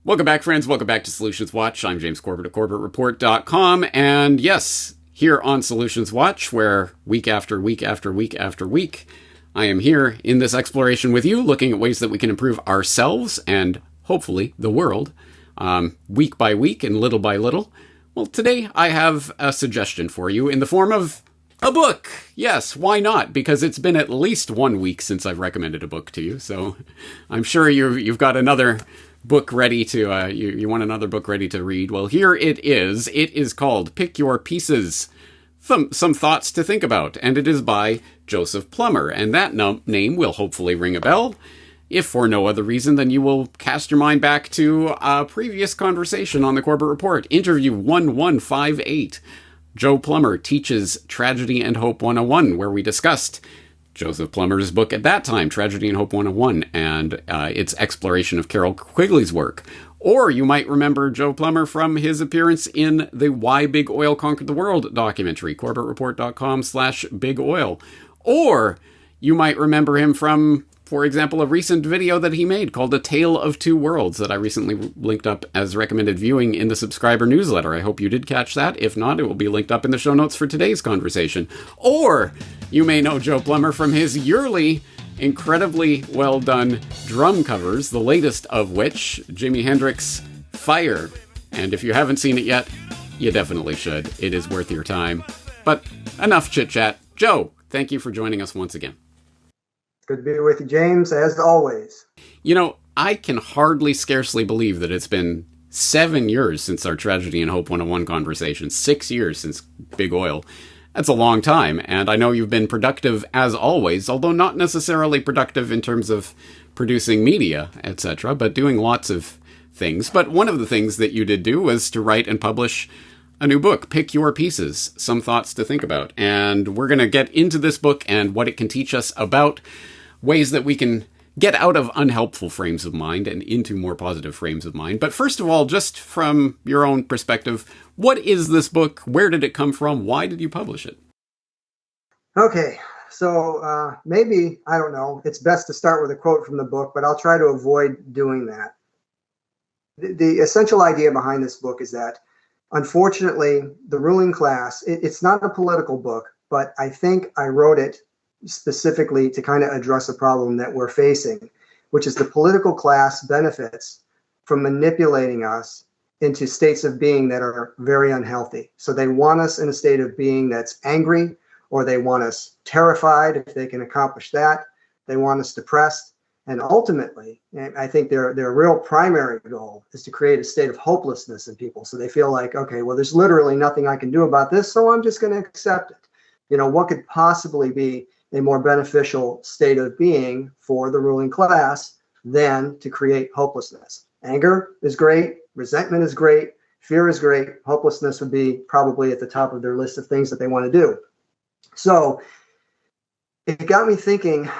Welcome back, friends. Welcome back to Solutions Watch. I'm James Corbett of CorbettReport.com. And yes, here on Solutions Watch, where week after week after week after week, I am here in this exploration with you, looking at ways that we can improve ourselves and hopefully the world, week by week and little by little. Well, today I have a suggestion for you in the form of a book. Yes, why not? Because it's been at least 1 week since I've recommended a book to you, so I'm sure you've got another book ready to, you want another book ready to read. Well, here it is. It is called Pick Your Pieces, Some Thoughts to Think About, and it is by Joseph Plummer, and that name will hopefully ring a bell, if for no other reason than you will cast your mind back to a previous conversation on the Corbett Report, interview 1158. Joe Plummer Teaches Tragedy and Hope 101, where we discussed Joseph Plummer's book at that time, Tragedy and Hope 101, and its exploration of Carol Quigley's work. Or you might remember Joe Plummer from his appearance in the Why Big Oil Conquered the World documentary, CorbettReport.com/Big Oil. Or you might remember him from, for example, a recent video that he made called A Tale of Two Worlds that I recently linked up as recommended viewing in the subscriber newsletter. I hope you did catch that. If not, it will be linked up in the show notes for today's conversation. Or you may know Joe Plummer from his yearly, incredibly well done drum covers, the latest of which, Jimi Hendrix' Fire. And if you haven't seen it yet, you definitely should. It is worth your time. But enough chit-chat. Joe, thank you for joining us once again. Good to be with you, James, as always. You know, I can scarcely believe that it's been 7 years since our Tragedy and Hope 101 conversation, 6 years since Big Oil. That's a long time, and I know you've been productive as always, although not necessarily productive in terms of producing media, etc., but doing lots of things. But one of the things that you did do was to write and publish a new book, Pick Your Pieces, Some Thoughts to Think About. And we're going to get into this book and what it can teach us about ways that we can get out of unhelpful frames of mind and into more positive frames of mind. But first of all, just from your own perspective, what is this book? Where did it come from? Why did you publish it? Okay, so maybe, I don't know, it's best to start with a quote from the book, but I'll try to avoid doing that. The essential idea behind this book is that, unfortunately, the ruling class, it's not a political book, but I think I wrote it specifically to kind of address a problem that we're facing, which is the political class benefits from manipulating us into states of being that are very unhealthy. So they want us in a state of being that's angry, or they want us terrified if they can accomplish that. They want us depressed. And ultimately, I think their real primary goal is to create a state of hopelessness in people. So they feel like, okay, well, there's literally nothing I can do about this, so I'm just going to accept it. You know, what could possibly be a more beneficial state of being for the ruling class than to create hopelessness? Anger is great. Resentment is great. Fear is great. Hopelessness would be probably at the top of their list of things that they want to do. So it got me thinking,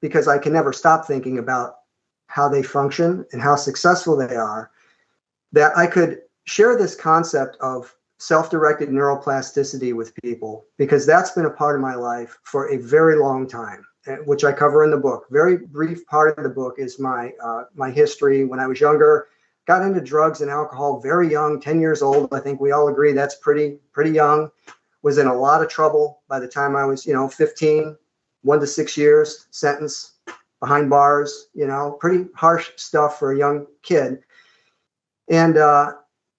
because I can never stop thinking about how they function and how successful they are, that I could share this concept of self-directed neuroplasticity with people, because that's been a part of my life for a very long time, which I cover in the book. Very brief part of the book is my history. When I was younger, got into drugs and alcohol very young, 10 years old. I think we all agree that's pretty young. Was in a lot of trouble by the time I was, 15, 1 to 6 years sentence, behind bars, pretty harsh stuff for a young kid. And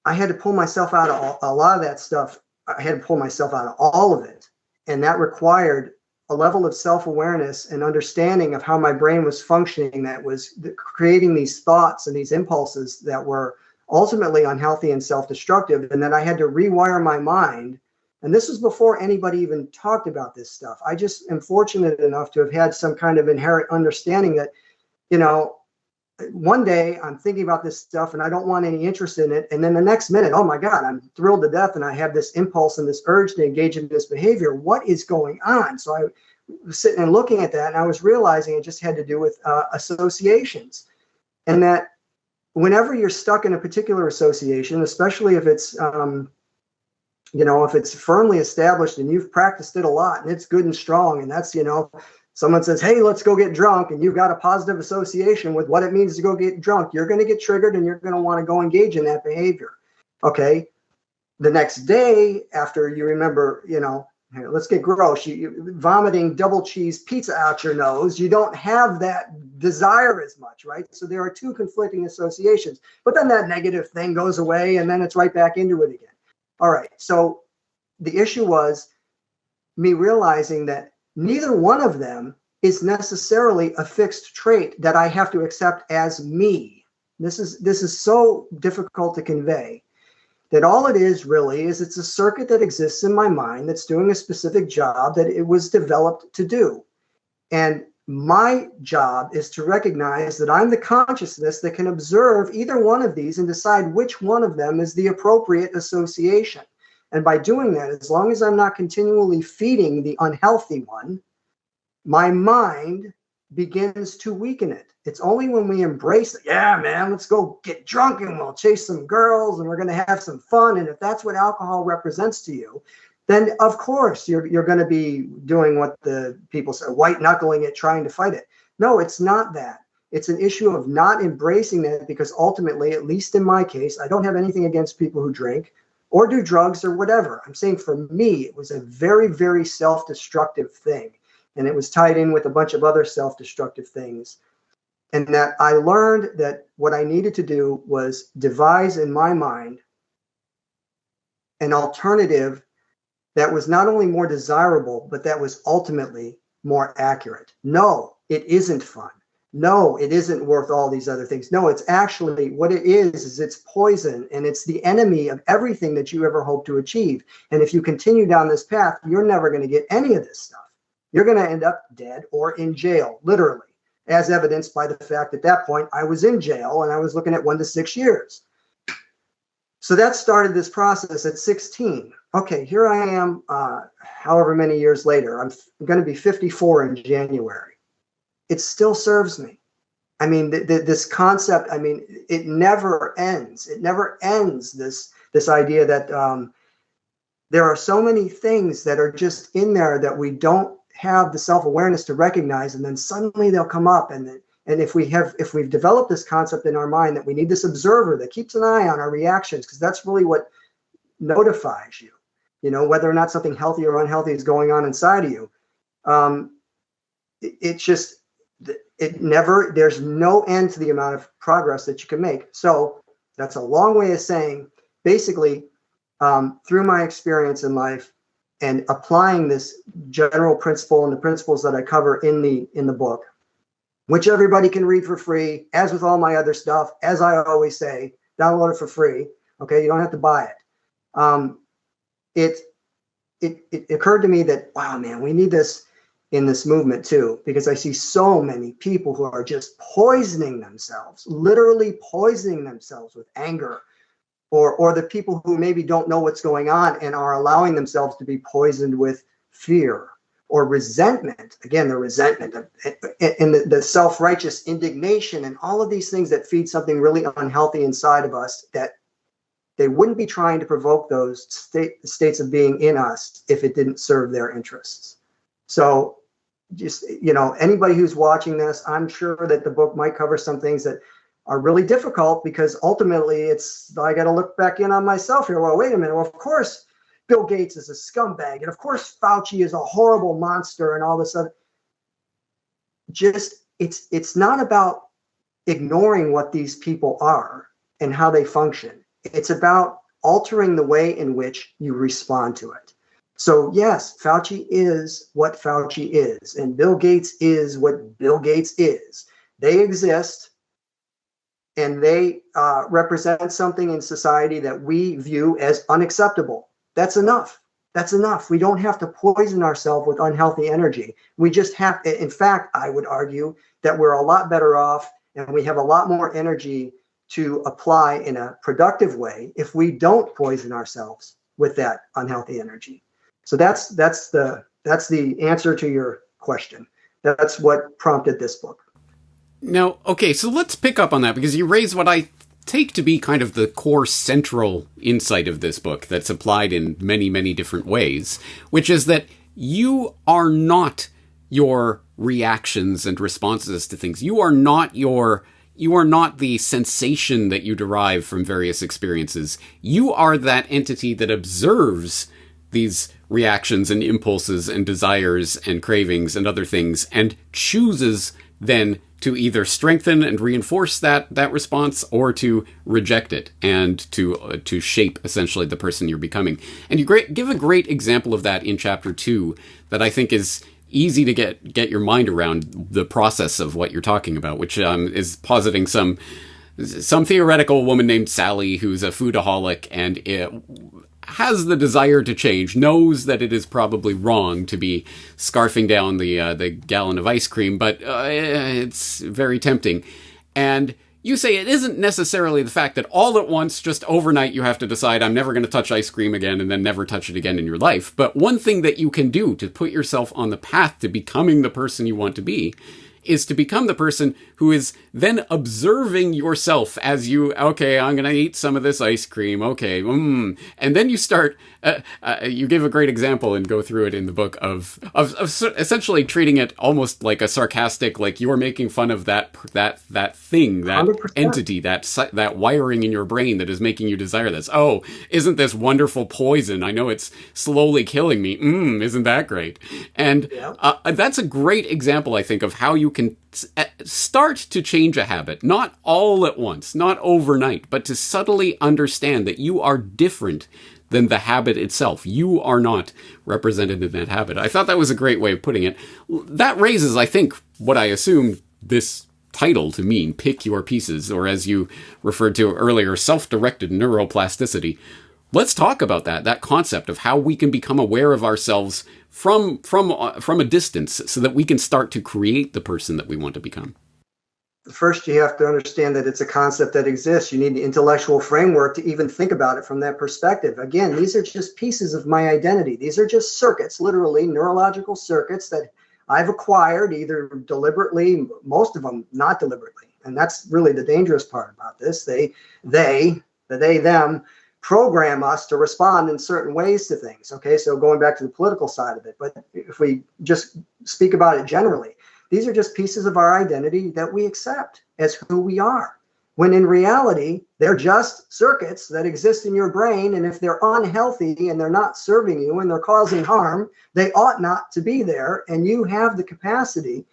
I had to pull myself out of a lot of that stuff. I had to pull myself out of all of it. And that required a level of self-awareness and understanding of how my brain was functioning that was creating these thoughts and these impulses that were ultimately unhealthy and self-destructive. And then I had to rewire my mind. And this was before anybody even talked about this stuff. I just am fortunate enough to have had some kind of inherent understanding that, one day I'm thinking about this stuff and I don't want any interest in it. And then the next minute, oh my God, I'm thrilled to death and I have this impulse and this urge to engage in this behavior. What is going on? So I was sitting and looking at that and I was realizing it just had to do with associations. And that whenever you're stuck in a particular association, especially if it's, if it's firmly established and you've practiced it a lot and it's good and strong, and that's, someone says, hey, let's go get drunk, and you've got a positive association with what it means to go get drunk, you're going to get triggered and you're going to want to go engage in that behavior. Okay. The next day, after you remember, here, let's get gross, you vomiting double cheese pizza out your nose, you don't have that desire as much, right? So there are two conflicting associations, but then that negative thing goes away and then it's right back into it again. All right. So the issue was me realizing that neither one of them is necessarily a fixed trait that I have to accept as me. This is so difficult to convey. That all it is really is it's a circuit that exists in my mind that's doing a specific job that it was developed to do. And my job is to recognize that I'm the consciousness that can observe either one of these and decide which one of them is the appropriate association. And by doing that, as long as I'm not continually feeding the unhealthy one, my mind begins to weaken it. It's only when we embrace it, yeah, man, let's go get drunk and we'll chase some girls and we're going to have some fun. And if that's what alcohol represents to you, then of course you're going to be doing what the people say, white knuckling it, trying to fight it. No, it's not that. It's an issue of not embracing that, because ultimately, at least in my case, I don't have anything against people who drink or do drugs or whatever. I'm saying for me, it was a very, very self-destructive thing. And it was tied in with a bunch of other self-destructive things. And that I learned that what I needed to do was devise in my mind an alternative that was not only more desirable, but that was ultimately more accurate. No, it isn't fun. No, it isn't worth all these other things. No, it's actually what it is it's poison, and it's the enemy of everything that you ever hope to achieve. And if you continue down this path, you're never going to get any of this stuff. You're going to end up dead or in jail, literally, as evidenced by the fact at that point I was in jail and I was looking at 1 to 6 years. So that started this process at 16. Okay, here I am, however many years later. I'm going to be 54 in January. It still serves me. I mean, this concept, I mean, it never ends. It never ends, this idea that there are so many things that are just in there that we don't have the self-awareness to recognize, and then suddenly they'll come up. And if we've developed this concept in our mind that we need this observer that keeps an eye on our reactions, because that's really what notifies you, whether or not something healthy or unhealthy is going on inside of you. There's no end to the amount of progress that you can make. So that's a long way of saying, basically, through my experience in life, and applying this general principle and the principles that I cover in the book, which everybody can read for free, as with all my other stuff, as I always say, download it for free. Okay, you don't have to buy it. It occurred to me that, wow, man, we need this in this movement too, because I see so many people who are just poisoning themselves, literally poisoning themselves with anger, or the people who maybe don't know what's going on and are allowing themselves to be poisoned with fear or resentment. Again, the resentment and the self-righteous indignation and all of these things that feed something really unhealthy inside of us, that they wouldn't be trying to provoke those states of being in us if it didn't serve their interests. So just, anybody who's watching this, I'm sure that the book might cover some things that are really difficult, because ultimately I got to look back in on myself here. Well, wait a minute. Well, of course, Bill Gates is a scumbag. And of course, Fauci is a horrible monster and all this other. It's not about ignoring what these people are and how they function. It's about altering the way in which you respond to it. So yes, Fauci is what Fauci is, and Bill Gates is what Bill Gates is. They exist, and they represent something in society that we view as unacceptable. That's enough. That's enough. We don't have to poison ourselves with unhealthy energy. We just have to, in fact, I would argue that we're a lot better off and we have a lot more energy to apply in a productive way if we don't poison ourselves with that unhealthy energy. So that's the answer to your question. That's what prompted this book. Now, okay, so let's pick up on that, because you raise what I take to be kind of the core central insight of this book that's applied in many, many different ways, which is that you are not your reactions and responses to things. You are not the sensation that you derive from various experiences. You are that entity that observes these reactions and impulses and desires and cravings and other things, and chooses then to either strengthen and reinforce that response, or to reject it and to shape essentially the person you're becoming. And you give a great example of that in chapter 2 that I think is easy to get your mind around the process of what you're talking about, which is positing some theoretical woman named Sally who's a foodaholic and has the desire to change, knows that it is probably wrong to be scarfing down the gallon of ice cream, but it's very tempting. And you say it isn't necessarily the fact that all at once, just overnight, you have to decide, I'm never going to touch ice cream again, and then never touch it again in your life. But one thing that you can do to put yourself on the path to becoming the person you want to be is to become the person who is then observing yourself as you, okay, I'm going to eat some of this ice cream, okay, and then you start, you give a great example and go through it in the book of essentially treating it almost like a sarcastic, like you're making fun of that thing, that 100%. entity, that wiring in your brain that is making you desire this. Oh, isn't this wonderful poison? I know it's slowly killing me. Isn't that great? And that's a great example, I think, of how you can start to change a habit, not all at once, not overnight, but to subtly understand that you are different than the habit itself. You are not represented in that habit. I thought that was a great way of putting it. That raises, I think, what I assume this title to mean, pick your pieces, or as you referred to earlier, self-directed neuroplasticity. Let's talk about that concept of how we can become aware of ourselves from a distance so that we can start to create the person that we want to become. First, you have to understand that it's a concept that exists. You need the intellectual framework to even think about it from that perspective. Again, these are just pieces of my identity. These are just circuits, literally neurological circuits that I've acquired either deliberately, most of them not deliberately. And that's really the dangerous part about this. Them program us to respond in certain ways to things. Okay, so going back to the political side of it, but if we just speak about it generally, these are just pieces of our identity that we accept as who we are, when in reality, they're just circuits that exist in your brain. And if they're unhealthy and they're not serving you and they're causing harm, they ought not to be there. And you have the capacity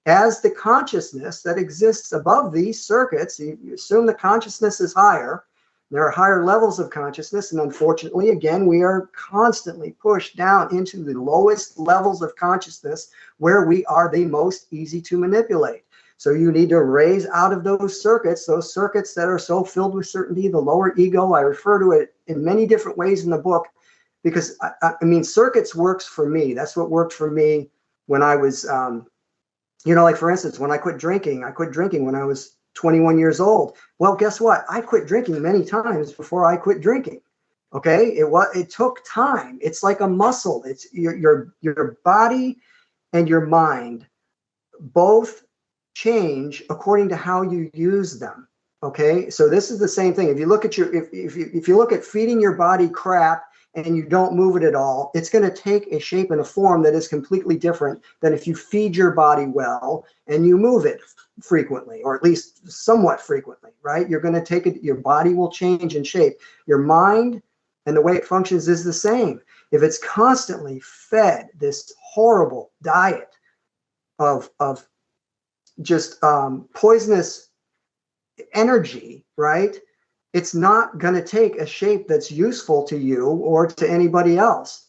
as the consciousness that exists above these circuits. You assume the consciousness is higher. There are higher levels of consciousness, and unfortunately, again, we are constantly pushed down into the lowest levels of consciousness where we are the most easy to manipulate. So you need to raise out of those circuits that are so filled with certainty, the lower ego. I refer to it in many different ways in the book because, I mean, circuits works for me. That's what worked for me when I was, like, for instance, when I quit drinking when I was 21 years old. Well, guess what? I quit drinking many times before I quit drinking. Okay, it took time. It's like a muscle. It's your body and your mind both change according to how you use them. Okay, so this is the same thing. If you look at if you look at feeding your body crap and you don't move it at all, it's going to take a shape and a form that is completely different than if you feed your body well and you move it frequently, or at least somewhat frequently, right? You're going to take it, your body will change in shape. Your mind and the way it functions is the same. If it's constantly fed this horrible diet of just poisonous energy, right? It's not going to take a shape that's useful to you or to anybody else.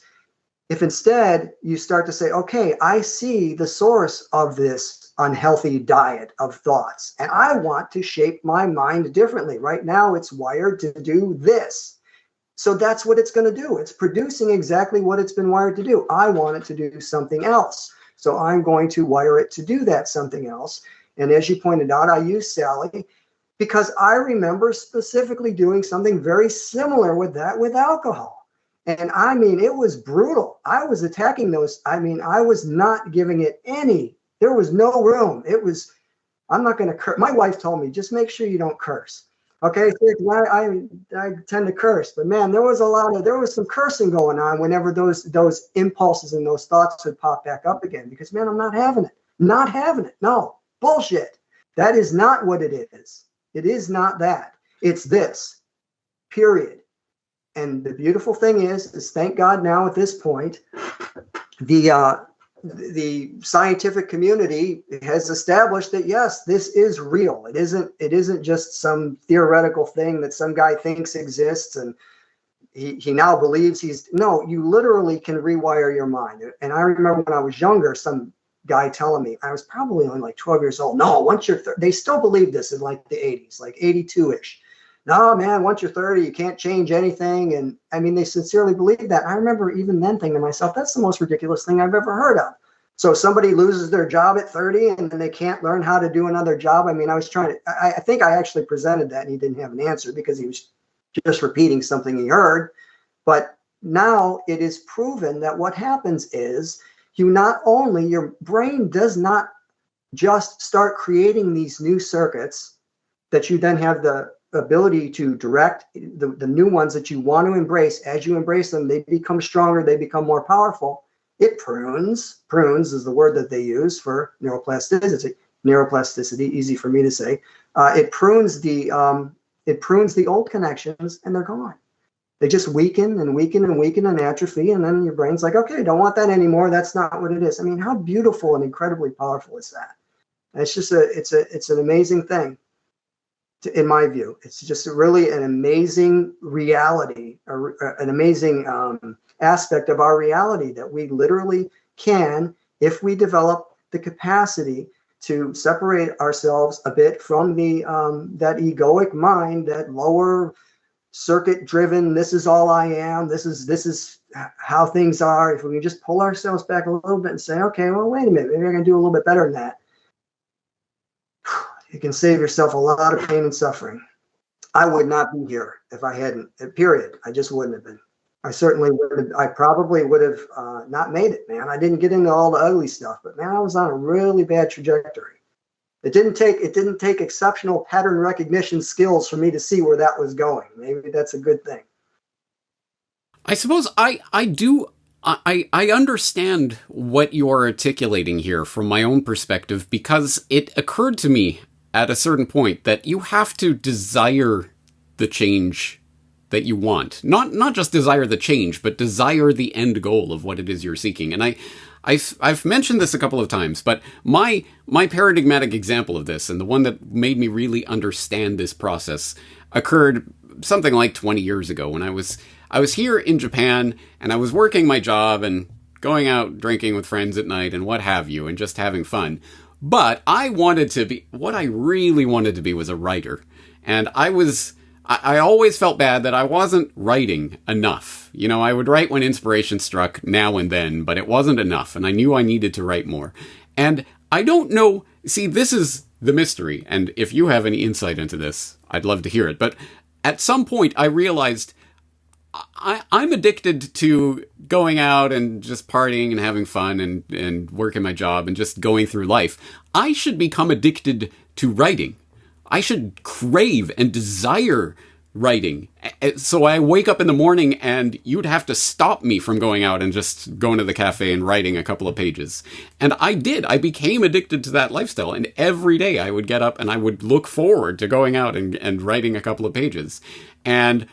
If instead you start to say, okay, I see the source of this unhealthy diet of thoughts, and I want to shape my mind differently. Right now, it's wired to do this. So that's what it's going to do. It's producing exactly what it's been wired to do. I want it to do something else. So I'm going to wire it to do that something else. And as you pointed out, I use Sally because I remember specifically doing something very similar with that with alcohol. And I mean, it was brutal. I was attacking those. I mean, I was not giving it any. There was no room. I'm not going to curse. My wife told me, just make sure you don't curse. Okay, so I tend to curse, but man, there was some cursing going on whenever those impulses and those thoughts would pop back up again, because man, I'm not having it. not having it. No, bullshit. That is not what it is. It is not that. It's this, period. And the beautiful thing is thank God now at this point, the scientific community has established that yes, this is real. It isn't just some theoretical thing that some guy thinks exists and he now believes no, you literally can rewire your mind. And I remember when I was younger, some guy telling me, I was probably only like 12 years old. No, once you're they still believe this in like the 80s, like 82-ish. No, man, once you're 30, you can't change anything. And I mean, they sincerely believe that. I remember even then thinking to myself, that's the most ridiculous thing I've ever heard of. So somebody loses their job at 30 and then they can't learn how to do another job. I mean, I was trying to, I think I actually presented that and he didn't have an answer because he was just repeating something he heard. But now it is proven that what happens is your brain does not just start creating these new circuits that you then have the ability to direct the new ones that you want to embrace. As you embrace them, they become stronger, they become more powerful. It prunes is the word that they use for neuroplasticity, easy for me to say. It prunes the old connections and they're gone. They just weaken and weaken and weaken and atrophy. And then your brain's like, okay, don't want that anymore. That's not what it is. I mean, how beautiful and incredibly powerful is that? And it's just it's an amazing thing. In my view, it's just really an amazing reality, an amazing aspect of our reality that we literally can, if we develop the capacity to separate ourselves a bit from the that egoic mind, that lower circuit-driven. This is all I am. This is how things are. If we can just pull ourselves back a little bit and say, okay, well, wait a minute, maybe I can do a little bit better than that. You can save yourself a lot of pain and suffering. I would not be here if I hadn't, period. I just wouldn't have been. I probably would have not made it, man. I didn't get into all the ugly stuff, but man, I was on a really bad trajectory. It didn't take exceptional pattern recognition skills for me to see where that was going. Maybe that's a good thing. I suppose I understand what you're articulating here from my own perspective, because it occurred to me at a certain point that you have to desire the change that you want. Not just desire the change, but desire the end goal of what it is you're seeking. And I've mentioned this a couple of times, but my paradigmatic example of this, and the one that made me really understand this process, occurred something like 20 years ago when I was here in Japan and I was working my job and going out drinking with friends at night and what have you, and just having fun. But what I really wanted to be was a writer. And I always felt bad that I wasn't writing enough. You know, I would write when inspiration struck now and then, but it wasn't enough. And I knew I needed to write more. And I don't know, see, this is the mystery. And if you have any insight into this, I'd love to hear it. But at some point I realized I'm addicted to going out and just partying and having fun and working my job and just going through life. I should become addicted to writing. I should crave and desire writing. So I wake up in the morning and you'd have to stop me from going out and just going to the cafe and writing a couple of pages. And I did. I became addicted to that lifestyle. And every day I would get up and I would look forward to going out and writing a couple of pages. And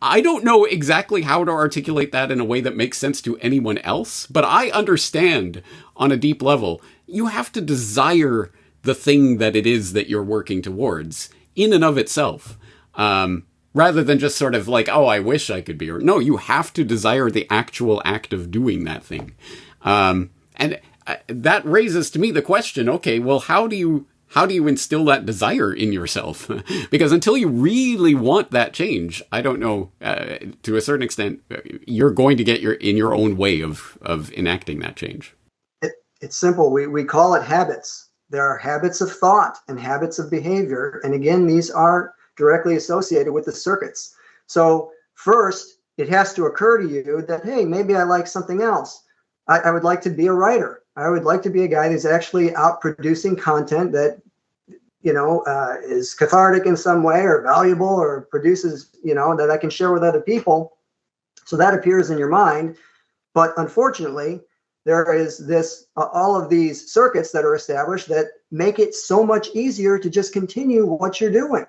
I don't know exactly how to articulate that in a way that makes sense to anyone else, but I understand on a deep level, you have to desire the thing that it is that you're working towards in and of itself, rather than just sort of like, oh, I wish I could be. Or no, you have to desire the actual act of doing that thing. And that raises to me the question, okay, well, how do you instill that desire in yourself? Because until you really want that change, I don't know, to a certain extent, you're going to get in your own way of enacting that change. It's simple. We call it habits. There are habits of thought and habits of behavior. And again, these are directly associated with the circuits. So first, it has to occur to you that, hey, maybe I like something else. I would like to be a writer. I would like to be a guy who's actually out producing content that, is cathartic in some way or valuable or produces, that I can share with other people. So that appears in your mind. But unfortunately, there is this all of these circuits that are established that make it so much easier to just continue what you're doing.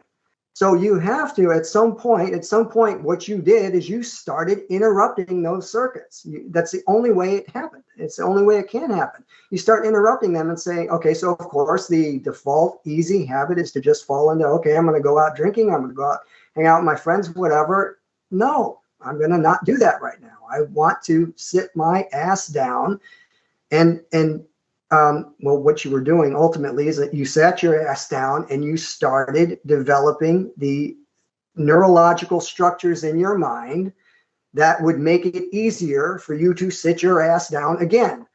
So you have to, at some point, what you did is you started interrupting those circuits. That's the only way it happened. It's the only way it can happen. You start interrupting them and saying, okay, so of course the default easy habit is to just fall into, okay, I'm going to go out drinking. I'm going to go out, hang out with my friends, whatever. No, I'm going to not do that right now. I want to sit my ass down well, what you were doing ultimately is that you sat your ass down and you started developing the neurological structures in your mind that would make it easier for you to sit your ass down again.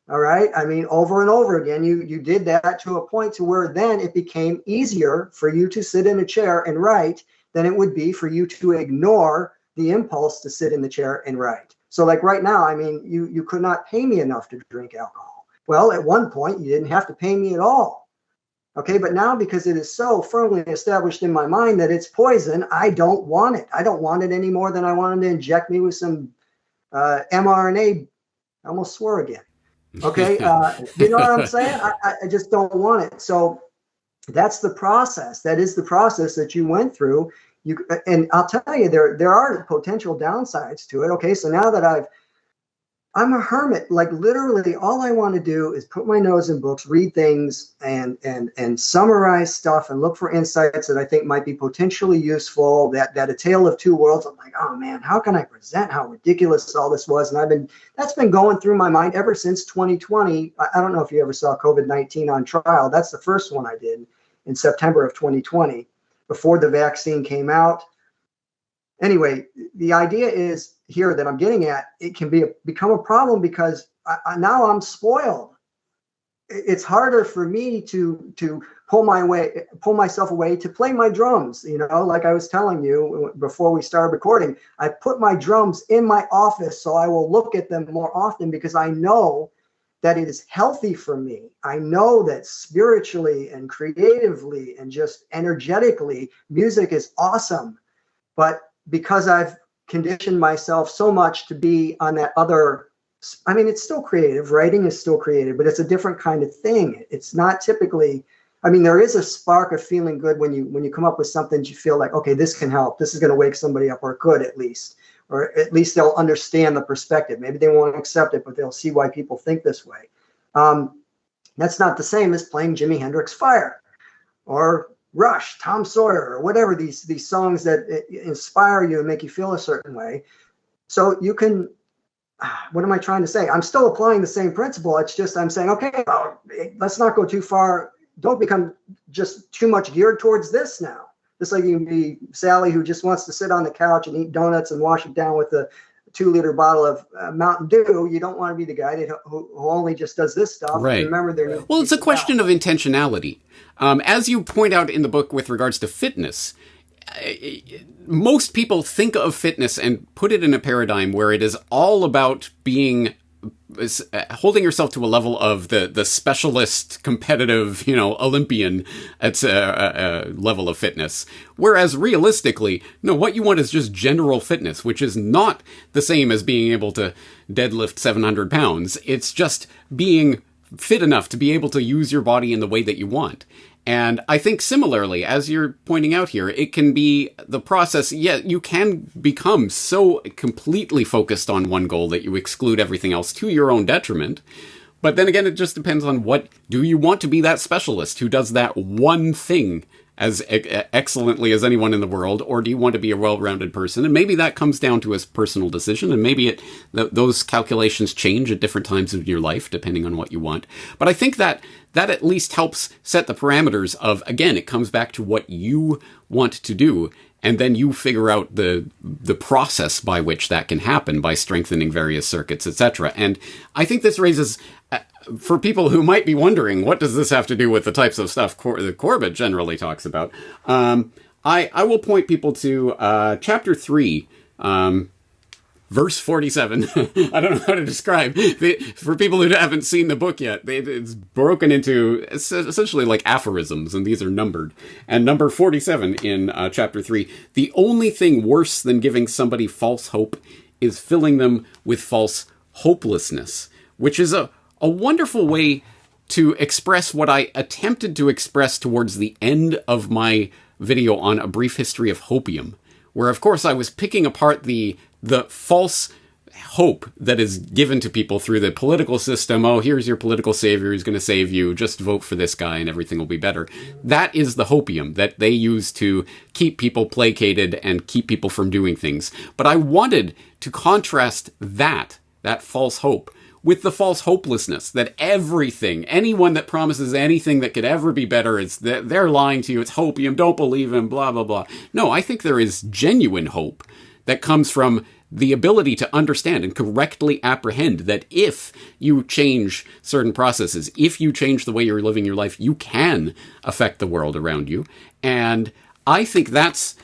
All right. I mean, over and over again, you did that to a point to where then it became easier for you to sit in a chair and write than it would be for you to ignore the impulse to sit in the chair and write. So like right now, I mean, you could not pay me enough to drink alcohol. Well, at one point, you didn't have to pay me at all. Okay, but now because it is so firmly established in my mind that it's poison, I don't want it. I don't want it any more than I wanted to inject me with some mRNA. I almost swore again. Okay, you know what I'm saying? I just don't want it. So that's the process. That is the process that you went through. And I'll tell you, there are potential downsides to it. Okay, so now that I'm a hermit. Like literally all I want to do is put my nose in books, read things and summarize stuff and look for insights that I think might be potentially useful, that a tale of two worlds. I'm like, oh man, how can I present how ridiculous all this was? And that's been going through my mind ever since 2020. I don't know if you ever saw COVID-19 on trial. That's the first one I did in September of 2020 before the vaccine came out. Anyway, the idea is here that I'm getting at, it can become a problem because now I'm spoiled. It's harder for me to pull myself away to play my drums. You know, like I was telling you before we started recording, I put my drums in my office so I will look at them more often because I know that it is healthy for me. I know that spiritually and creatively and just energetically, music is awesome. But because I've conditioned myself so much to be on that other, I mean, it's still creative. Writing is still creative, but it's a different kind of thing. It's not typically, I mean, there is a spark of feeling good when you come up with something that you feel like, okay, this can help. This is going to wake somebody up, or it could at least they'll understand the perspective. Maybe they won't accept it, but they'll see why people think this way. That's not the same as playing Jimi Hendrix Fire or Rush, Tom Sawyer, or whatever, these songs that inspire you and make you feel a certain way. So you can, what am I trying to say? I'm still applying the same principle. It's just I'm saying, okay, let's not go too far. Don't become just too much geared towards this now. Just like you can be Sally who just wants to sit on the couch and eat donuts and wash it down with a 2-liter bottle of Mountain Dew. You don't want to be the guy who only just does this stuff. Right. Remember, well, it's a question of intentionality. As you point out in the book with regards to fitness, most people think of fitness and put it in a paradigm where it is all about holding yourself to a level of the specialist, competitive, Olympian at a level of fitness. Whereas realistically, no, what you want is just general fitness, which is not the same as being able to deadlift 700 pounds. It's just being fit enough to be able to use your body in the way that you want. And I think similarly, as you're pointing out here, it can be the process. Yeah, you can become so completely focused on one goal that you exclude everything else to your own detriment. But then again, it just depends on do you want to be that specialist who does that one thing as excellently as anyone in the world, or do you want to be a well-rounded person? And maybe that comes down to a personal decision, and maybe those calculations change at different times of your life, depending on what you want. But I think that at least helps set the parameters of, again, it comes back to what you want to do, and then you figure out the process by which that can happen by strengthening various circuits, etc. And I think this raises, for people who might be wondering, what does this have to do with the types of stuff that Corbett generally talks about? I will point people to chapter 3, verse 47. I don't know how to describe. For people who haven't seen the book yet, it's broken into essentially like aphorisms, and these are numbered. And number 47 in chapter 3, the only thing worse than giving somebody false hope is filling them with false hopelessness. which is a wonderful way to express what I attempted to express towards the end of my video on A Brief History of Hopium, where, of course, I was picking apart the false hope that is given to people through the political system. Oh, here's your political savior who's going to save you. Just vote for this guy and everything will be better. That is the hopium that they use to keep people placated and keep people from doing things. But I wanted to contrast that false hope with the false hopelessness that anyone that promises anything that could ever be better, they're lying to you. It's hopium. Don't believe him, blah, blah, blah. No, I think there is genuine hope that comes from the ability to understand and correctly apprehend that if you change certain processes, if you change the way you're living your life, you can affect the world around you. And I think that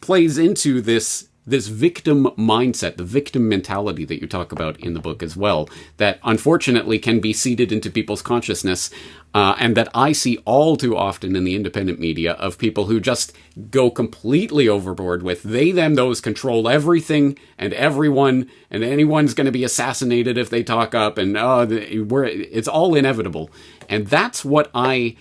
plays into this victim mindset, the victim mentality that you talk about in the book as well, that unfortunately can be seeded into people's consciousness, and that I see all too often in the independent media of people who just go completely overboard with they, them, those, control everything and everyone, and anyone's going to be assassinated if they talk up, and it's all inevitable. And that's what I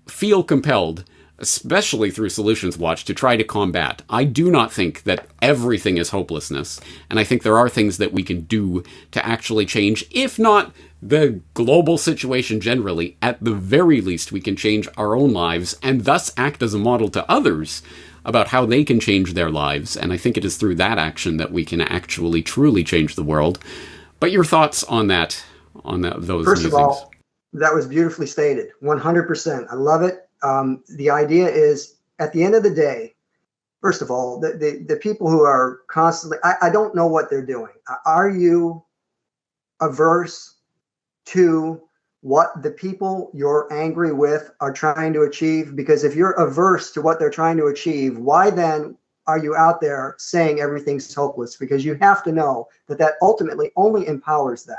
feel compelled, especially through Solutions Watch, to try to combat. I do not think that everything is hopelessness, and I think there are things that we can do to actually change, if not the global situation generally. At the very least, we can change our own lives and thus act as a model to others about how they can change their lives, and I think it is through that action that we can actually truly change the world. But your thoughts on those First musings? of all, that was beautifully stated, 100%. I love it. The idea is, at the end of the day, first of all, the people who are constantly, I don't know what they're doing. Are you averse to what the people you're angry with are trying to achieve? Because if you're averse to what they're trying to achieve, why then are you out there saying everything's hopeless? Because you have to know that ultimately only empowers them.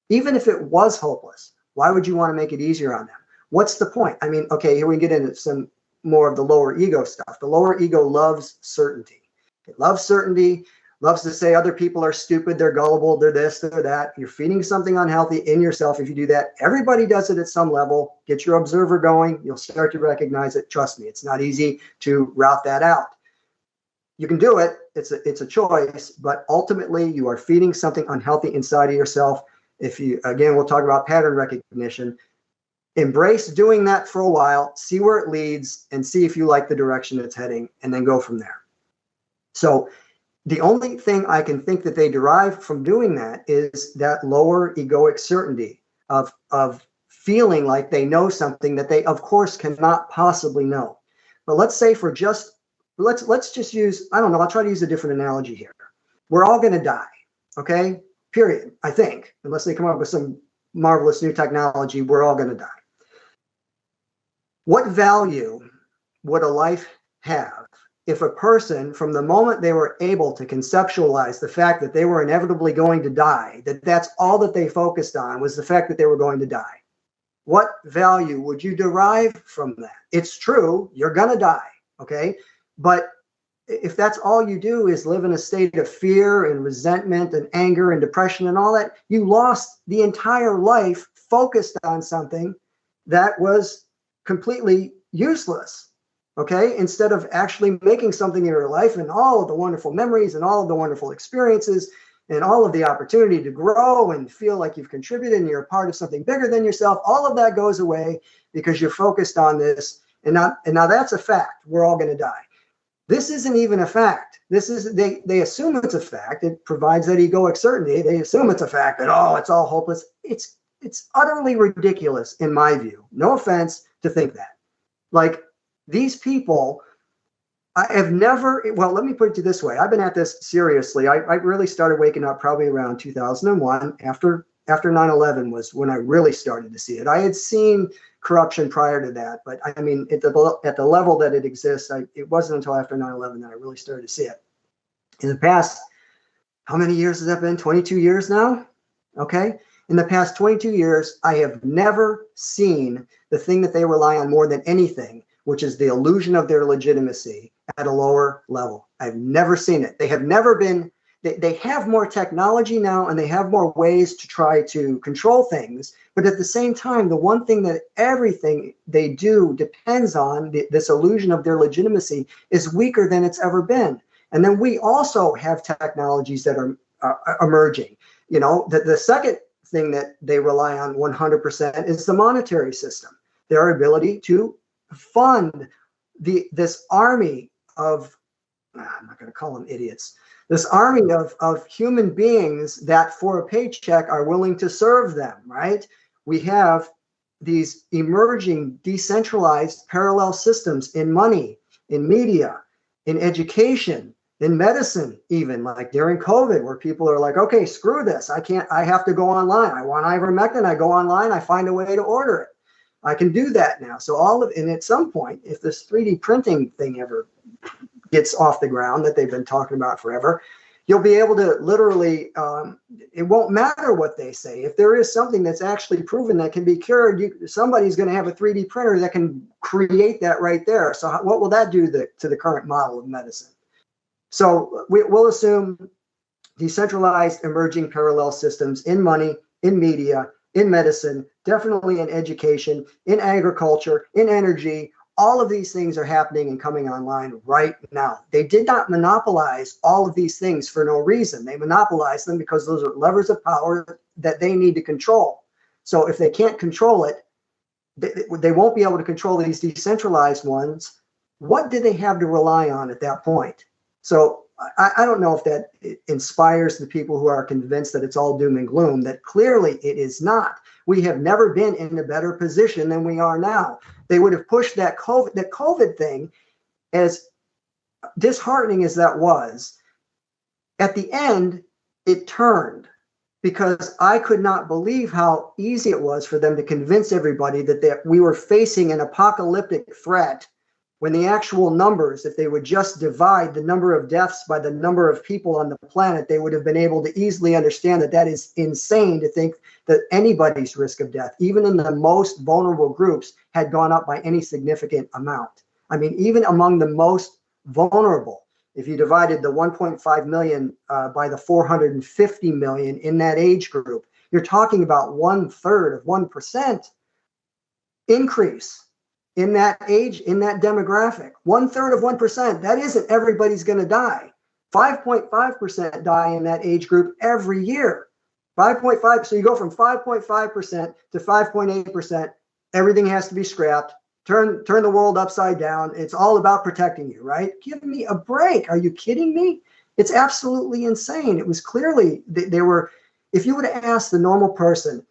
Even if it was hopeless, why would you want to make it easier on them? What's the point? I mean, okay, here we get into some more of the lower ego stuff. The lower ego loves certainty. It loves certainty, loves to say other people are stupid, they're gullible, they're this, they're that. You're feeding something unhealthy in yourself if you do that. Everybody does it at some level. Get your observer going. You'll start to recognize it. Trust me, it's not easy to route that out. You can do it. It's a choice, but ultimately you are feeding something unhealthy inside of yourself. If you, again, we'll talk about pattern recognition. Embrace doing that for a while, see where it leads, and see if you like the direction it's heading, and then go from there. So the only thing I can think that they derive from doing that is that lower egoic certainty of feeling like they know something that they, of course, cannot possibly know. But let's say let's just use, I don't know, I'll try to use a different analogy here. We're all going to die, okay? Period, I think. Unless they come up with some marvelous new technology, we're all going to die. What value would a life have if a person, from the moment they were able to conceptualize the fact that they were inevitably going to die, that's all that they focused on was the fact that they were going to die? What value would you derive from that? It's true, you're going to die, okay? But if that's all you do is live in a state of fear and resentment and anger and depression and all that, you lost the entire life focused on something that was completely useless, okay? Instead of actually making something in your life and all of the wonderful memories and all of the wonderful experiences and all of the opportunity to grow and feel like you've contributed and you're a part of something bigger than yourself, all of that goes away because you're focused on this. And now that's a fact. We're all going to die. This isn't even a fact. This is, they assume it's a fact. It provides that egoic certainty. They assume it's a fact that, oh, it's all hopeless. It's utterly ridiculous in my view. No offense to think that. Like, these people, I have never, well, let me put it to you this way. I've been at this seriously. I really started waking up probably around 2001 after 9/11 was when I really started to see it. I had seen corruption prior to that, but I mean, at the level that it exists, it wasn't until after 9/11 that I really started to see it. In the past, how many years has that been? 22 years now? Okay. In the past 22 years, I have never seen the thing that they rely on more than anything, which is the illusion of their legitimacy at a lower level. I've never seen it. They have never been, they have more technology now, and they have more ways to try to control things. But at the same time, the one thing that everything they do depends on, this illusion of their legitimacy, is weaker than it's ever been. And then we also have technologies that are emerging. You know, the second thing that they rely on 100% is the monetary system, their ability to fund this army of, I'm not going to call them idiots, this army of human beings that for a paycheck are willing to serve them, right? We have these emerging decentralized parallel systems in money, in media, in education, in medicine, even like during COVID, where people are like, okay, screw this. I have to go online. I want ivermectin. I go online. I find a way to order it. I can do that now. So and at some point, if this 3D printing thing ever gets off the ground that they've been talking about forever, you'll be able to literally, it won't matter what they say. If there is something that's actually proven that can be cured, somebody's going to have a 3D printer that can create that right there. So what will that do to the current model of medicine? So we'll assume decentralized emerging parallel systems in money, in media, in medicine, definitely in education, in agriculture, in energy. All of these things are happening and coming online right now. They did not monopolize all of these things for no reason. They monopolized them because those are levers of power that they need to control. So if they can't control it, they won't be able to control these decentralized ones. What do they have to rely on at that point? So I don't know if that inspires the people who are convinced that it's all doom and gloom, that clearly it is not. We have never been in a better position than we are now. They would have pushed that COVID thing, as disheartening as that was. At the end, it turned, because I could not believe how easy it was for them to convince everybody that we were facing an apocalyptic threat, when the actual numbers, if they would just divide the number of deaths by the number of people on the planet, they would have been able to easily understand that that is insane to think that anybody's risk of death, even in the most vulnerable groups, had gone up by any significant amount. I mean, even among the most vulnerable, if you divided the 1.5 million by the 450 million in that age group, you're talking about 1/3 of 1% increase in that age, in that demographic. 1/3 of 1%, that isn't everybody's going to die. 5.5% die in that age group every year. 5.5, so you go from 5.5% to 5.8%, everything has to be scrapped, turn the world upside down. It's all about protecting you, right? Give me a break. Are you kidding me? It's absolutely insane. It was clearly, they were, if you would have asked the normal person,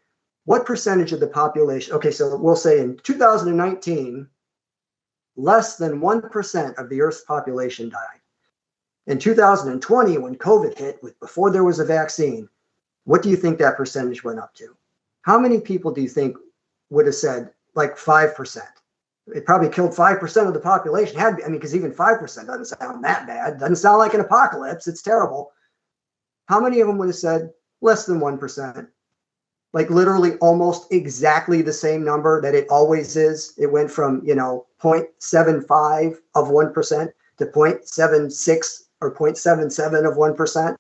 what percentage of the population, okay, so we'll say in 2019, less than 1% of the Earth's population died. In 2020, when COVID hit, before there was a vaccine, what do you think that percentage went up to? How many people do you think would have said like 5%? It probably killed 5% of the population. Because even 5% doesn't sound that bad. Doesn't sound like an apocalypse. It's terrible. How many of them would have said less than 1%? Like literally almost exactly the same number that it always is. It went from, 0.75 of 1% to 0.76 or 0.77 of 1%.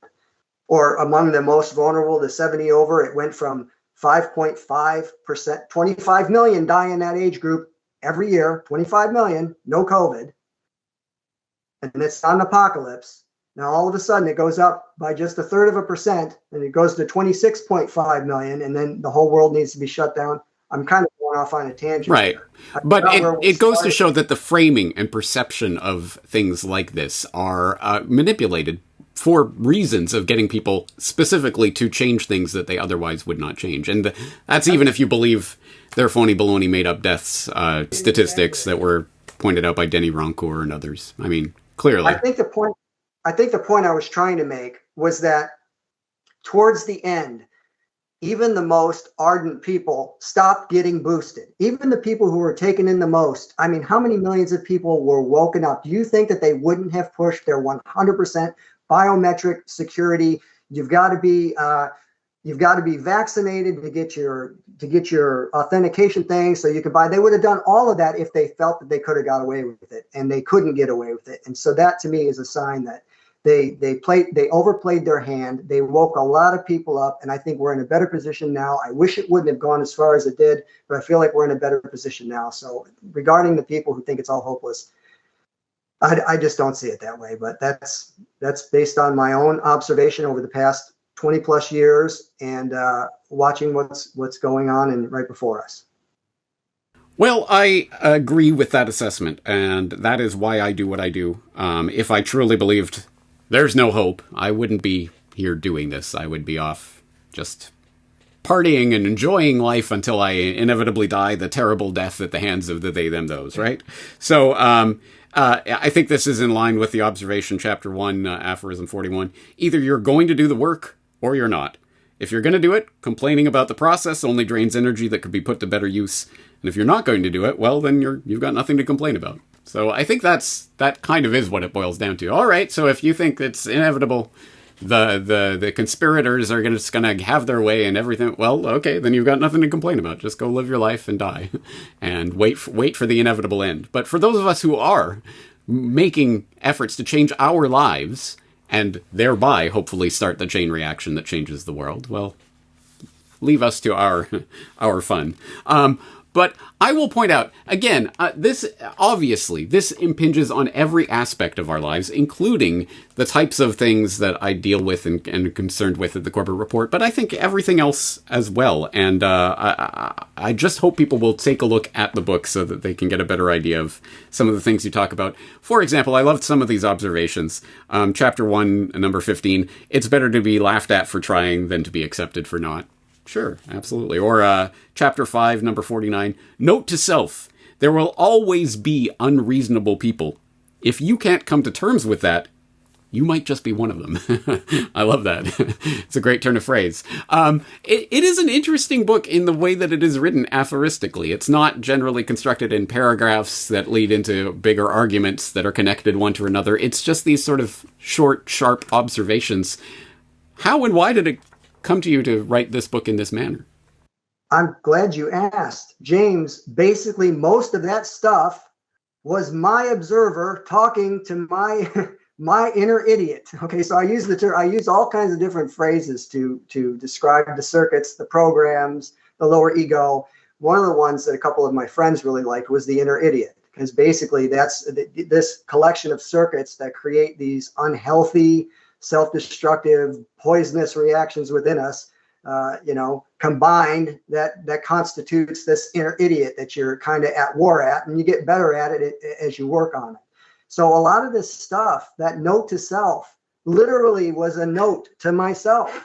Or among the most vulnerable, the 70 over, it went from 5.5%, 25 million die in that age group every year, 25 million, no COVID. And it's not an apocalypse. Now, all of a sudden, it goes up by just 1/3%, and it goes to 26.5 million, and then the whole world needs to be shut down. I'm kind of going off on a tangent. Right. But it goes to show that the framing and perception of things like this are manipulated for reasons of getting people specifically to change things that they otherwise would not change. And that's even if you believe their phony baloney made-up deaths statistics that were pointed out by Denny Roncourt and others. I mean, clearly. I think the point I was trying to make was that towards the end, even the most ardent people stopped getting boosted. Even the people who were taken in the most. I mean, how many millions of people were woken up? Do you think that they wouldn't have pushed their 100% biometric security? You've got to be vaccinated to get your authentication thing so you can buy. They would have done all of that if they felt that they could have got away with it, and they couldn't get away with it. And so that to me is a sign that They overplayed their hand. They woke a lot of people up, and I think we're in a better position now. I wish it wouldn't have gone as far as it did, but I feel like we're in a better position now. So regarding the people who think it's all hopeless, I just don't see it that way. But that's based on my own observation over the past 20 plus years and watching what's going on and right before us. Well, I agree with that assessment, and that is why I do what I do. If I truly believed there's no hope, I wouldn't be here doing this. I would be off just partying and enjoying life until I inevitably die the terrible death at the hands of the they, them, those, right? So I think this is in line with the observation, chapter 1, aphorism 41. Either you're going to do the work or you're not. If you're going to do it, complaining about the process only drains energy that could be put to better use. And if you're not going to do it, well, then you've got nothing to complain about. So I think that kind of is what it boils down to. All right, so if you think it's inevitable, the conspirators are just going to have their way and everything, well, okay, then you've got nothing to complain about. Just go live your life and die and wait for the inevitable end. But for those of us who are making efforts to change our lives and thereby hopefully start the chain reaction that changes the world, well, leave us to our fun. But I will point out, again, this impinges on every aspect of our lives, including the types of things that I deal with and am concerned with at the Corbett Report, but I think everything else as well. And I just hope people will take a look at the book so that they can get a better idea of some of the things you talk about. For example, I loved some of these observations. Chapter 1, number 15, it's better to be laughed at for trying than to be accepted for not. Sure, absolutely. Or chapter 5, number 49, note to self, there will always be unreasonable people. If you can't come to terms with that, you might just be one of them. I love that. It's a great turn of phrase. It is an interesting book in the way that it is written aphoristically. It's not generally constructed in paragraphs that lead into bigger arguments that are connected one to another. It's just these sort of short, sharp observations. How and why did it come to you to write this book in this manner? I'm glad you asked. James, basically most of that stuff was my observer talking to my inner idiot. Okay, so I use all kinds of different phrases to describe the circuits, the programs, the lower ego. One of the ones that a couple of my friends really liked was the inner idiot, because basically that's this collection of circuits that create these unhealthy, self-destructive, poisonous reactions within us, combined that constitutes this inner idiot that you're kind of at war at, and you get better at it as you work on it. So a lot of this stuff, that note to self, literally was a note to myself.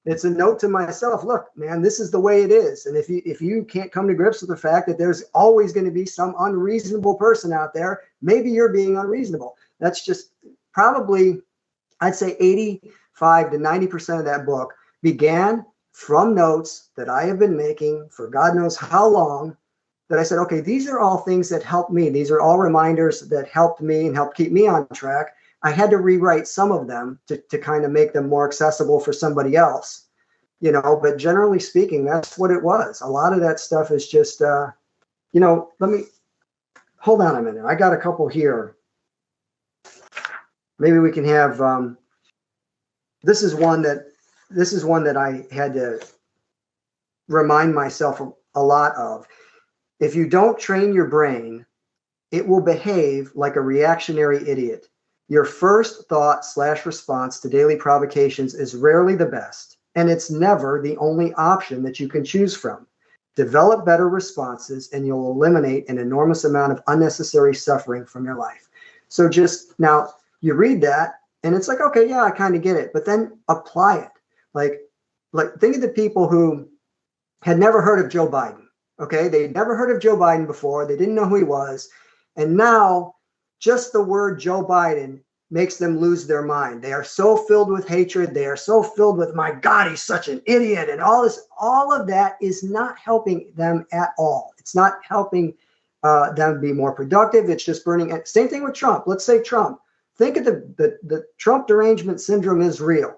It's a note to myself. Look, man, this is the way it is. And if you can't come to grips with the fact that there's always going to be some unreasonable person out there, maybe you're being unreasonable. That's just probably, I'd say 85 to 90% of that book began from notes that I have been making for God knows how long, that I said, okay, these are all things that helped me. These are all reminders that helped me and helped keep me on track. I had to rewrite some of them to kind of make them more accessible for somebody else, but generally speaking, that's what it was. A lot of that stuff is just, let me, hold on a minute. I got a couple here. Maybe we can have, this is one that I had to remind myself a lot of. If you don't train your brain, it will behave like a reactionary idiot. Your first thought/response to daily provocations is rarely the best, and it's never the only option that you can choose from. Develop better responses, and you'll eliminate an enormous amount of unnecessary suffering from your life. So just now, you read that, and it's like, okay, yeah, I kind of get it, but then apply it. Like think of the people who had never heard of Joe Biden. Okay, they'd never heard of Joe Biden before. They didn't know who he was, and now just the word Joe Biden makes them lose their mind. They are so filled with hatred. They are so filled with, my God, he's such an idiot. And all of that is not helping them at all. It's not helping them be more productive. It's just burning. Same thing with Trump. Let's say Trump. Think of the Trump derangement syndrome is real.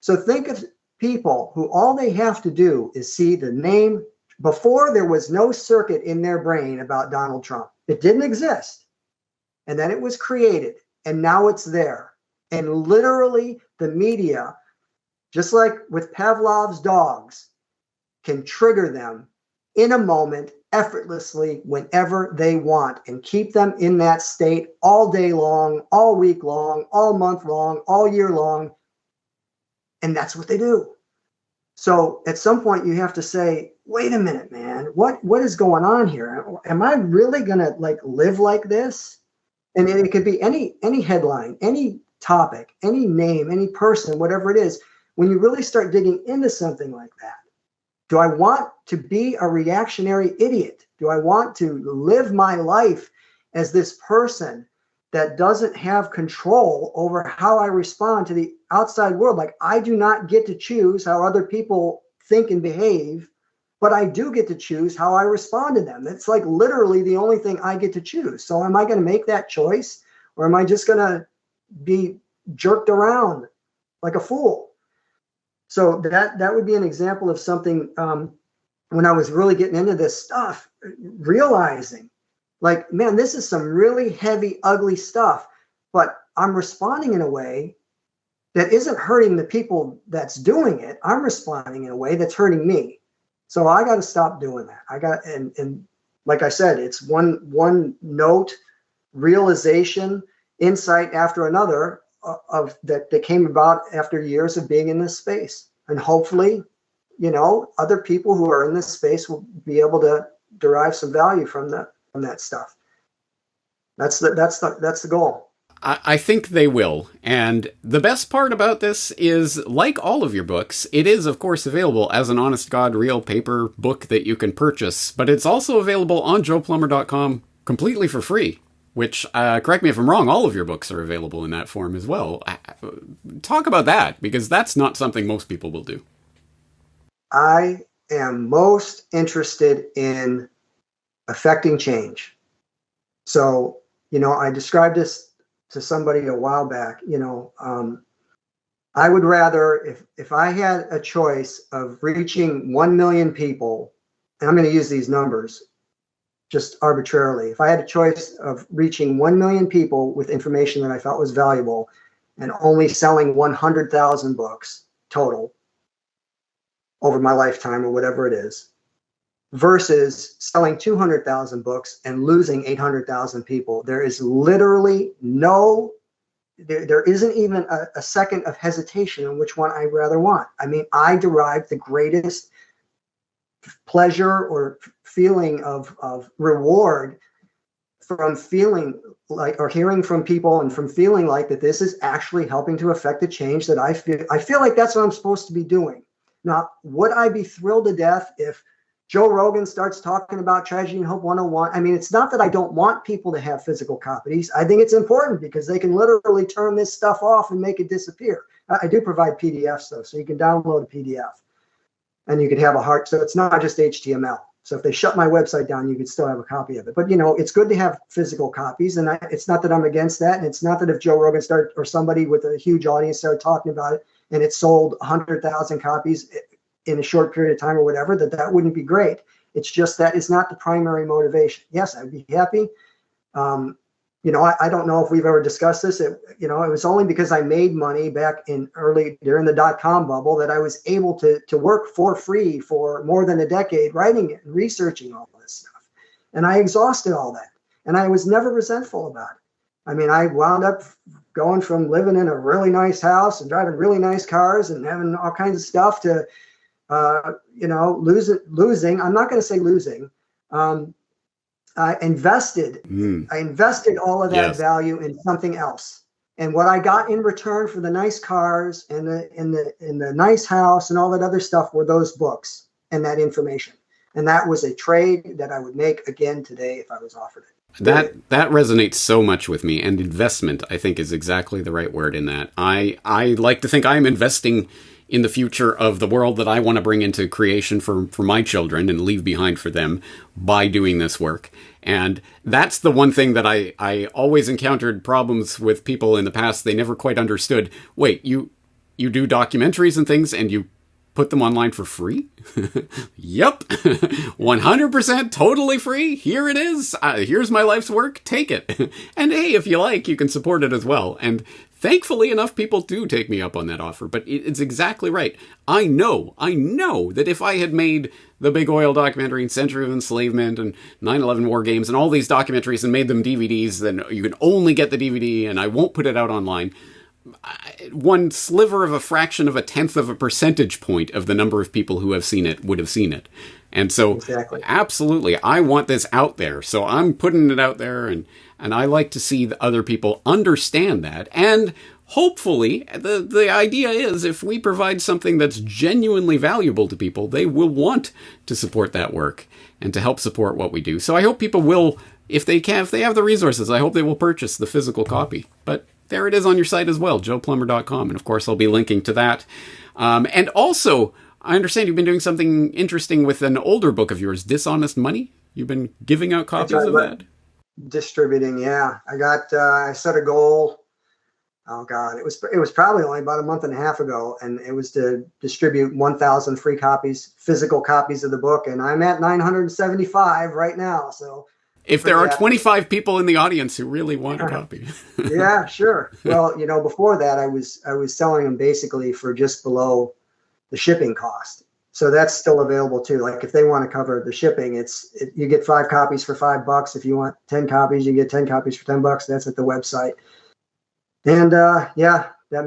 So think of people who all they have to do is see the name. Before, there was no circuit in their brain about Donald Trump. It didn't exist. And then it was created, and now it's there. And literally the media, just like with Pavlov's dogs, can trigger them in a moment effortlessly whenever they want and keep them in that state all day long, all week long, all month long, all year long. And that's what they do. So at some point you have to say, wait a minute, man, what is going on here? Am I really going to like live like this? And it could be any headline, any topic, any name, any person, whatever it is. When you really start digging into something like that, do I want to be a reactionary idiot? Do I want to live my life as this person that doesn't have control over how I respond to the outside world? Like, I do not get to choose how other people think and behave, but I do get to choose how I respond to them. It's like literally the only thing I get to choose. So am I going to make that choice, or am I just going to be jerked around like a fool? So that would be an example of something when I was really getting into this stuff, realizing like, man, this is some really heavy, ugly stuff, but I'm responding in a way that isn't hurting the people that's doing it. I'm responding in a way that's hurting me. So I got to stop doing that. And like I said, it's one note, realization, insight after another of that came about after years of being in this space. And hopefully, other people who are in this space will be able to derive some value from that stuff. That's the goal. I think they will. And the best part about this is, like all of your books, it is, of course, available as an honest-to-God real paper book that you can purchase, but it's also available on joeplummer.com completely for free, which, correct me if I'm wrong, all of your books are available in that form as well. Talk about that, because that's not something most people will do. I am most interested in affecting change. So, I described this to somebody a while back. I would rather, if I had a choice of reaching 1 million people, and I'm going to use these numbers just arbitrarily. If I had a choice of reaching 1 million people with information that I felt was valuable and only selling 100,000 books total over my lifetime or whatever it is, versus selling 200,000 books and losing 800,000 people, there is literally there isn't even a second of hesitation on which one I'd rather want. I mean, I derive the greatest pleasure or feeling of reward from feeling like, or hearing from people and from feeling like that this is actually helping to affect the change that I feel like that's what I'm supposed to be doing. Now, would I be thrilled to death if Joe Rogan starts talking about Tragedy and Hope 101? I mean, it's not that I don't want people to have physical copies. I think it's important because they can literally turn this stuff off and make it disappear. I do provide PDFs though, so you can download a PDF and you can have so it's not just HTML. So if they shut my website down, you could still have a copy of it. But it's good to have physical copies, and it's not that I'm against that. And it's not that if Joe Rogan or somebody with a huge audience started talking about it and it sold 100,000 copies in a short period of time or whatever, that wouldn't be great. It's just that is not the primary motivation. Yes, I'd be happy. I don't know if we've ever discussed this. It was only because I made money back during the dot-com bubble that I was able to work for free for more than a decade, writing it and researching all this stuff. And I exhausted all that. And I was never resentful about it. I mean, I wound up going from living in a really nice house and driving really nice cars and having all kinds of stuff to losing. I'm not going to say losing. I invested all of that value in something else. And what I got in return for the nice cars and the nice house and all that other stuff were those books and that information. And that was a trade that I would make again today if I was offered it. That resonates so much with me, and investment, I think, is exactly the right word in that. I like to think I'm investing in the future of the world that I want to bring into creation for my children and leave behind for them by doing this work. And that's the one thing that I always encountered problems with people in the past. They never quite understood, wait, you do documentaries and things and you put them online for free? Yep. 100% totally free. Here it is. Here's my life's work. Take it. And hey, if you like, you can support it as well. And thankfully enough people do take me up on that offer. But it's exactly right. I know that if I had made the Big Oil documentary and Century of Enslavement and 9/11 War Games and all these documentaries and made them DVDs, then you can only get the DVD and I won't put it out online. One sliver of a fraction of a tenth of a percentage point of the number of people who have seen it would have seen it. And so, exactly. Absolutely, I want this out there. So I'm putting it out there, and I like to see the other people understand that. And hopefully, the idea is if we provide something that's genuinely valuable to people, they will want to support that work and to help support what we do. So I hope people will, if they have the resources, I hope they will purchase the physical copy. But there it is on your site as well, joeplummer.com. And of course, I'll be linking to that. And also, I understand you've been doing something interesting with an older book of yours, Dishonest Money. You've been giving out copies of that? Distributing, yeah. I set a goal. Oh God, it was probably only about a month and a half ago, and it was to distribute 1,000 free copies, physical copies of the book, and I'm at 975 right now. So if there are 25 people in the audience who really want a copy. Yeah, sure. Well, before that, I was selling them basically for just below the shipping cost. So that's still available too. Like if they want to cover the shipping, you get 5 copies for $5. If you want 10 copies, you get 10 copies for $10. That's at the website. And that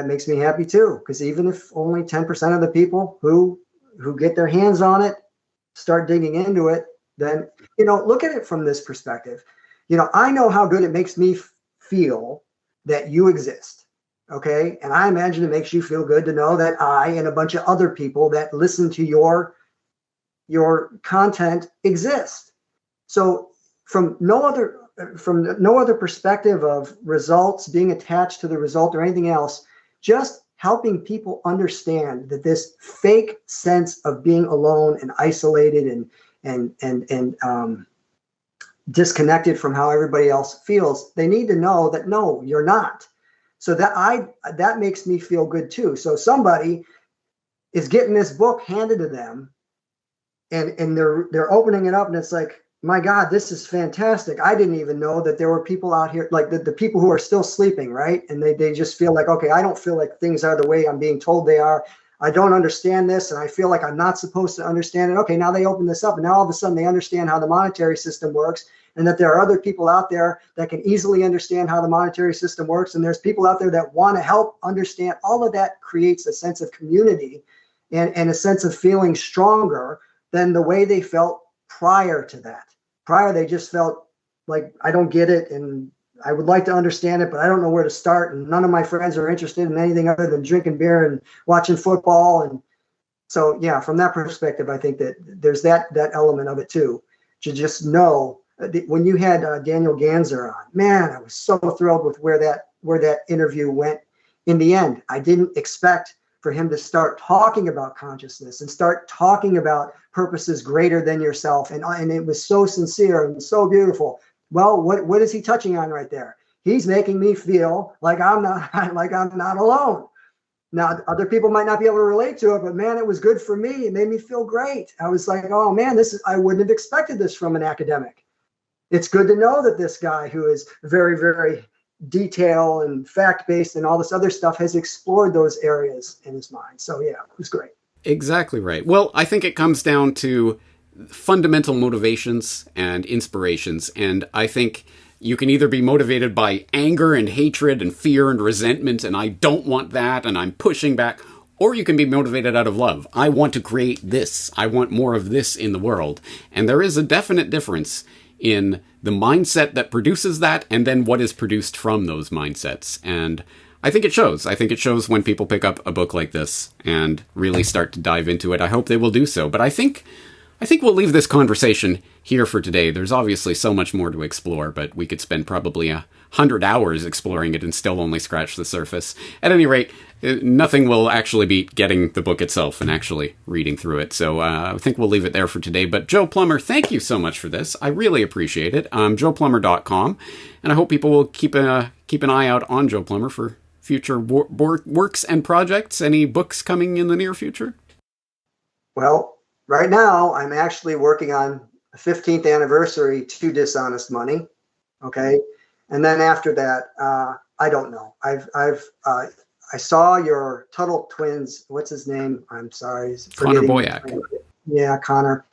makes me happy too. Because even if only 10% of the people who get their hands on it start digging into it, then look at it from this perspective. I know how good it makes me feel that you exist. Okay. And I imagine it makes you feel good to know that I and a bunch of other people that listen to your content exist. So from no other perspective of results being attached to the result or anything else, just helping people understand that this fake sense of being alone and isolated and disconnected from how everybody else feels, they need to know that no, you're not. So that makes me feel good too. So somebody is getting this book handed to them, and they're opening it up, and it's like, my God, this is fantastic. I didn't even know that there were people out here, like the people who are still sleeping, right? And they just feel like, okay, I don't feel like things are the way I'm being told they are. I don't understand this, and I feel like I'm not supposed to understand it. Okay, now they open this up, and now all of a sudden they understand how the monetary system works, and that there are other people out there that can easily understand how the monetary system works, and there's people out there that want to help understand. All of that creates a sense of community and a sense of feeling stronger than the way they felt prior to that. Prior, they just felt like, I don't get it, and I would like to understand it, but I don't know where to start, and none of my friends are interested in anything other than drinking beer and watching football. And so, yeah, from that perspective, I think that there's that element of it too, to just know. When you had Daniel Ganser on, man, I was so thrilled with where that interview went. In the end, I didn't expect for him to start talking about consciousness and start talking about purposes greater than yourself, and it was so sincere and so beautiful. Well, what is he touching on right there? He's making me feel like I'm not alone. Now, other people might not be able to relate to it, but man, it was good for me. It made me feel great. I was like, oh man, I wouldn't have expected this from an academic. It's good to know that this guy who is very, very detail and fact-based and all this other stuff has explored those areas in his mind. So yeah, it was great. Exactly right. Well, I think it comes down to fundamental motivations and inspirations. And I think you can either be motivated by anger and hatred and fear and resentment, and I don't want that, and I'm pushing back, or you can be motivated out of love. I want to create this. I want more of this in the world. And there is a definite difference in the mindset that produces that and then what is produced from those mindsets. And I think it shows. I think it shows when people pick up a book like this and really start to dive into it. I hope they will do so. But I think we'll leave this conversation here for today. There's obviously so much more to explore, but we could spend probably 100 hours exploring it and still only scratch the surface. At any rate, nothing will actually beat getting the book itself and actually reading through it. So I think we'll leave it there for today. But Joe Plummer, thank you so much for this. I really appreciate it. joeplummer.com. And I hope people will keep an eye out on Joe Plummer for future works and projects? Any books coming in the near future? Well, right now I'm actually working on the 15th anniversary to Dishonest Money. Okay. And then after that, I don't know. I saw your Tuttle twins. What's his name? I'm sorry. Connor Boyack. Yeah, Connor.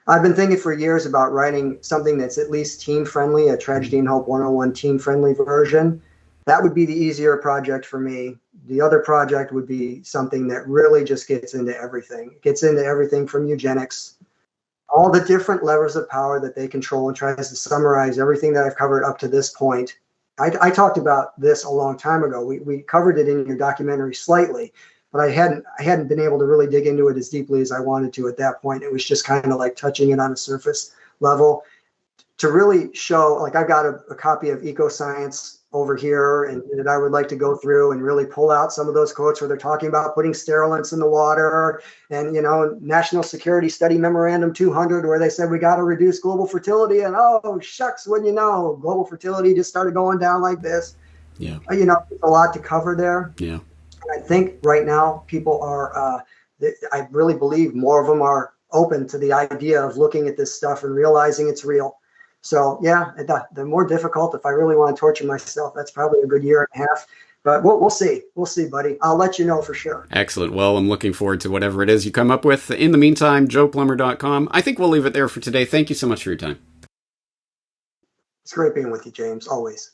I've been thinking for years about writing something that's at least teen friendly, a Tragedy and Hope 101 teen friendly version. That would be the easier project for me. The other project would be something that really just gets into everything. It gets into everything from eugenics, all the different levers of power that they control, and tries to summarize everything that I've covered up to this point. I talked about this a long time ago. We covered it in your documentary slightly, but I hadn't been able to really dig into it as deeply as I wanted to at that point. It was just kind of like touching it on a surface level to really show, like I've got a copy of Ecoscience over here, and that I would like to go through and really pull out some of those quotes where they're talking about putting sterilants in the water, and National Security Study Memorandum 200, where they said we got to reduce global fertility, and oh shucks, wouldn't you know, global fertility just started going down like this. Yeah. A lot to cover there. Yeah. And I think right now people are, I really believe more of them are open to the idea of looking at this stuff and realizing it's real. So yeah, the more difficult, if I really want to torture myself, that's probably a good year and a half. But we'll see. We'll see, buddy. I'll let you know for sure. Excellent. Well, I'm looking forward to whatever it is you come up with. In the meantime, joeplummer.com. I think we'll leave it there for today. Thank you so much for your time. It's great being with you, James, always.